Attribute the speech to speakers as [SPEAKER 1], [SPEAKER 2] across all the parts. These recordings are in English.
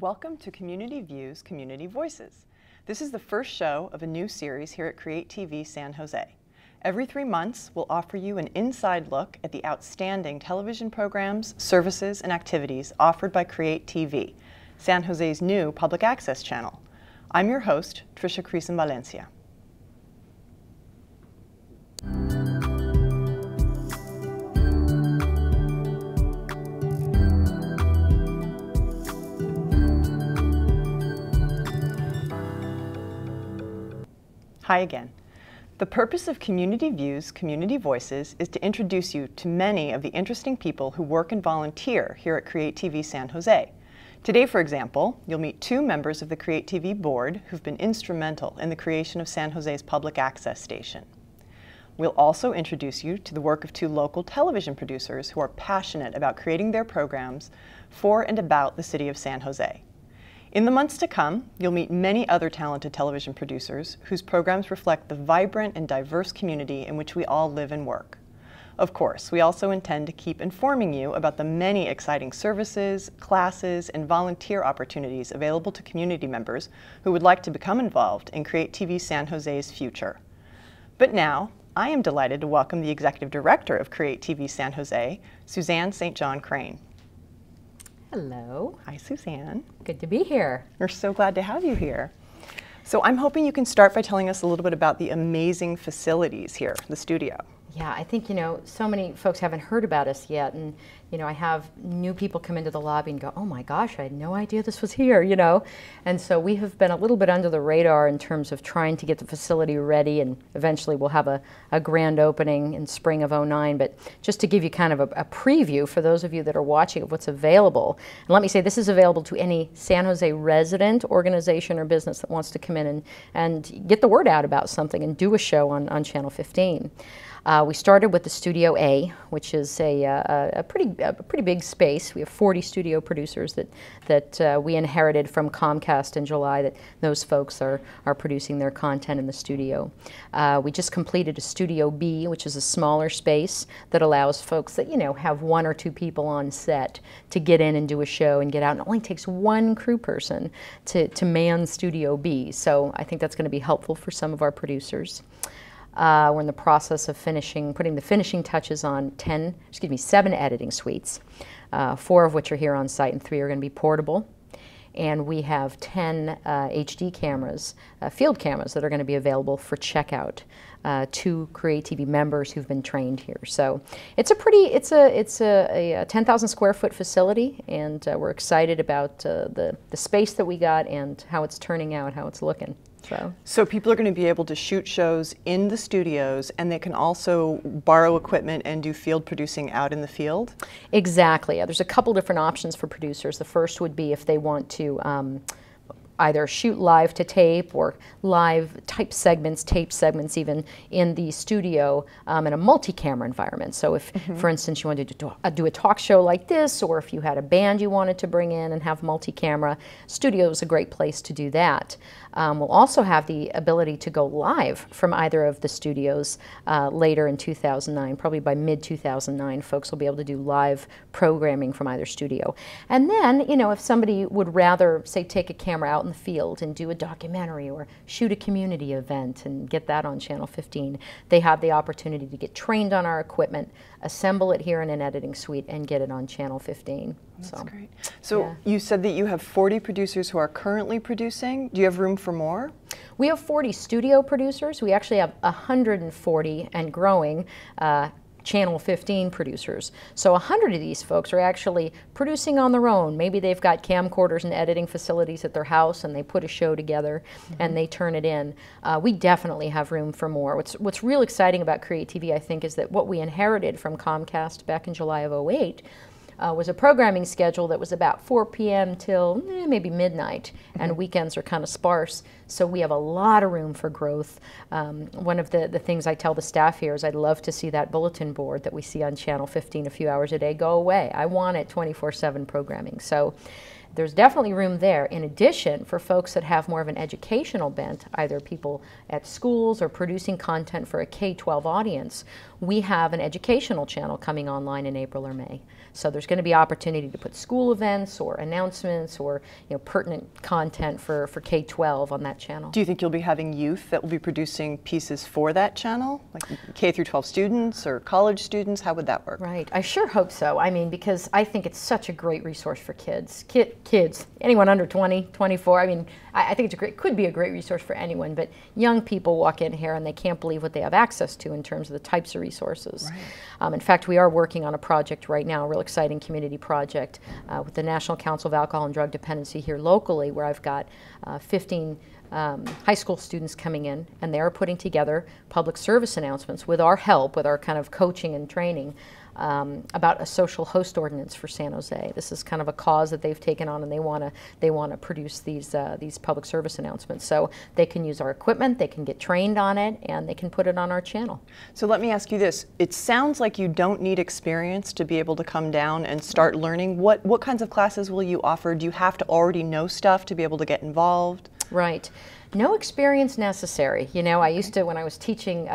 [SPEAKER 1] Welcome to Community Views, Community Voices. This is the first show of a new series here at CreaTV San Jose. Every 3 months, we'll offer you an inside look at the outstanding television programs, services, and activities offered by CreaTV, San Jose's new public access channel. I'm your host, Tricia Creason-Valencia. Hi again. The purpose of Community Views, Community Voices is to introduce you to many of the interesting people who work and volunteer here at CreaTV San Jose. Today, for example, you'll meet 2 members of the CreaTV board who've been instrumental in the creation of San Jose's public access station. We'll also introduce you to the work of 2 local television producers who are passionate about creating their programs for and about the city of San Jose. In the months to come, you'll meet many other talented television producers whose programs reflect the vibrant and diverse community in which we all live and work. Of course, we also intend to keep informing you about the many exciting services, classes, and volunteer opportunities available to community members who would like to become involved in CreaTV San Jose's future. But now, I am delighted to welcome the Executive Director of CreaTV San Jose, Suzanne St. Crane.
[SPEAKER 2] Hello.
[SPEAKER 1] Hi, Suzanne.
[SPEAKER 2] Good to be here.
[SPEAKER 1] We're so glad to have you here. So I'm hoping you can start by telling us a little bit about the amazing facilities here, the studio.
[SPEAKER 2] Yeah, I think, so many folks haven't heard about us yet, and, I have new people come into the lobby and go, oh my gosh, I had no idea this was here, And so we have been a little bit under the radar in terms of trying to get the facility ready, and eventually we'll have a grand opening in spring of '09. But just to give you kind of a preview for those of you that are watching of what's available, and let me say this is available to any San Jose resident, organization, or business that wants to come in and get the word out about something and do a show on Channel 15. We started with the Studio A, which is a pretty big space. We have 40 studio producers that we inherited from Comcast in July. That those folks are producing their content in the studio. We just completed a Studio B, which is a smaller space that allows folks that have 1 or 2 people on set to get in and do a show and get out. And it only takes 1 crew person to man Studio B. So I think that's going to be helpful for some of our producers. We're in the process of putting the finishing touches on 7 editing suites, 4 of which are here on site and 3 are going to be portable. And we have 10 HD cameras, field cameras, that are going to be available for checkout to CreaTV members who've been trained here. So it's a 10,000 square foot facility, and we're excited about the space that we got and how it's turning out, how it's looking.
[SPEAKER 1] So people are going to be able to shoot shows in the studios, and they can also borrow equipment and do field producing out in the field?
[SPEAKER 2] Exactly. There's a couple different options for producers. The first would be if they want to either shoot live to tape or live tape segments even in the studio in a multi-camera environment. So if, for instance, you wanted to do a talk show like this, or if you had a band you wanted to bring in and have multi-camera, studio is a great place to do that. We'll also have the ability to go live from either of the studios later in 2009. Probably by mid-2009, folks will be able to do live programming from either studio. And then, if somebody would rather, say, take a camera out in the field and do a documentary or shoot a community event and get that on Channel 15, they have the opportunity to get trained on our equipment, assemble it here in an editing suite, and get it on Channel 15.
[SPEAKER 1] That's great. So you said that you have 40 producers who are currently producing. Do you have room for more?
[SPEAKER 2] We have 40 studio producers. We actually have 140 and growing Channel 15 producers. So 100 of these folks are actually producing on their own. Maybe they've got camcorders and editing facilities at their house, and they put a show together and they turn it in. We definitely have room for more. What's real exciting about CreaTV, I think, is that what we inherited from Comcast back in July of '08 was a programming schedule that was about 4 p.m. till maybe midnight, and weekends are kind of sparse. So we have a lot of room for growth. One of the things I tell the staff here is I'd love to see that bulletin board that we see on Channel 15 a few hours a day go away. I want it 24/7 programming. So there's definitely room there. In addition, for folks that have more of an educational bent, either people at schools or producing content for a K-12 audience, we have an educational channel coming online in April or May. So there's going to be opportunity to put school events or announcements or pertinent content for K-12 on that channel.
[SPEAKER 1] Do you think you'll be having youth that will be producing pieces for that channel? Like K through 12 students or college students? How would that work?
[SPEAKER 2] Right. I sure hope so. I mean, because I think it's such a great resource for kids. Kids, anyone under 20, 24. I mean, I think could be a great resource for anyone, but young people walk in here and they can't believe what they have access to in terms of the types of resources. Right. In fact, we are working on a project right now, a real exciting community project with the National Council of Alcohol and Drug Dependency here locally, where I've got 15 high school students coming in, and they are putting together public service announcements with our help, with our kind of coaching and training, about a social host ordinance for San Jose. This is kind of a cause that they've taken on, and they want to produce these public service announcements. So they can use our equipment, they can get trained on it, and they can put it on our channel.
[SPEAKER 1] So let me ask you this: it sounds like you don't need experience to be able to come down and start learning. What kinds of classes will you offer? Do you have to already know stuff to be able to get involved?
[SPEAKER 2] Right. No experience necessary. I used to, when I was teaching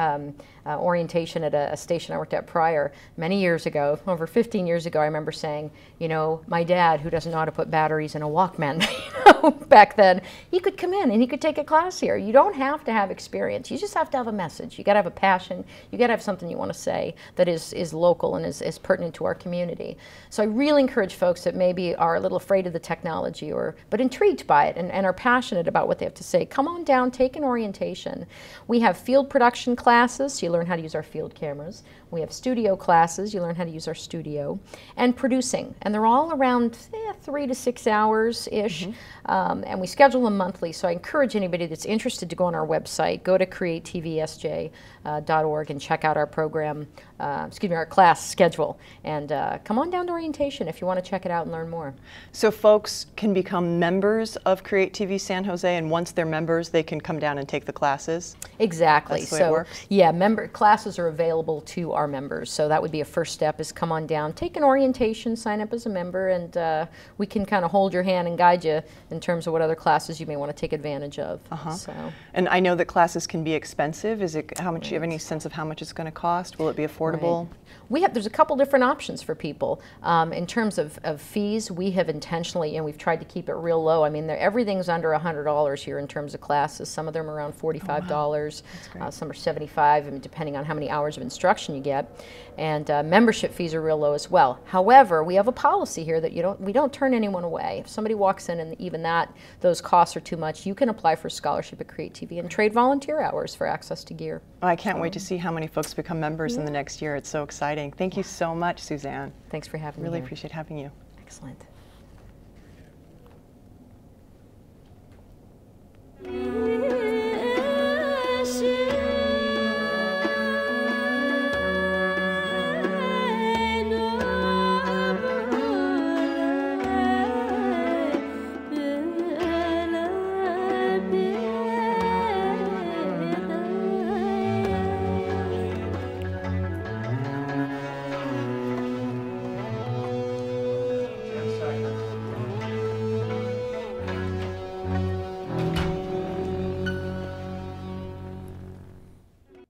[SPEAKER 2] orientation at a station I worked at prior, many years ago, over 15 years ago, I remember saying, my dad, who doesn't know how to put batteries in a Walkman, back then, he could come in and he could take a class here. You don't have to have experience. You just have to have a message. You got to have a passion. You got to have something you want to say that is local and is pertinent to our community. So I really encourage folks that maybe are a little afraid of the technology but intrigued by it and are passionate about what they have to say. Come on down, take an orientation. We have field production classes, so you learn how to use our field cameras. We have studio classes, you learn how to use our studio, and producing. And they're all around 3 to 6 hours-ish, and we schedule them monthly. So I encourage anybody that's interested to go on our website, go to creatvsj.org and check out our program, our class schedule, and come on down to orientation if you want to check it out and learn more.
[SPEAKER 1] So folks can become members of CreaTV San Jose, and once they're members, they can come down and take the classes?
[SPEAKER 2] Exactly.
[SPEAKER 1] That's the way it works?
[SPEAKER 2] Yeah, classes are available to our members. So that would be a first step, is come on down, take an orientation, sign up as a member, and we can kind of hold your hand and guide you in terms of what other classes you may want to take advantage of. So.
[SPEAKER 1] And I know that classes can be expensive. How much? Do you have any sense of how much it's going to cost? Will it be affordable?
[SPEAKER 2] Right. There's a couple different options for people. In terms of fees, we have intentionally, and we've tried to keep it real low. I mean, everything's under $100 here in terms of classes. Some of them are around $45. Some are $75, I mean, depending on how many hours of instruction you get. And membership fees are real low as well. However, we have a policy here that we don't turn anyone away. If somebody walks in and even those costs are too much, you can apply for a scholarship at CreaTV and trade volunteer hours for access to gear.
[SPEAKER 1] I can't wait to see how many folks become members in the next year. It's so exciting. Thank you so much, Suzanne.
[SPEAKER 2] Thanks for having me.
[SPEAKER 1] Really appreciate having you.
[SPEAKER 2] Excellent.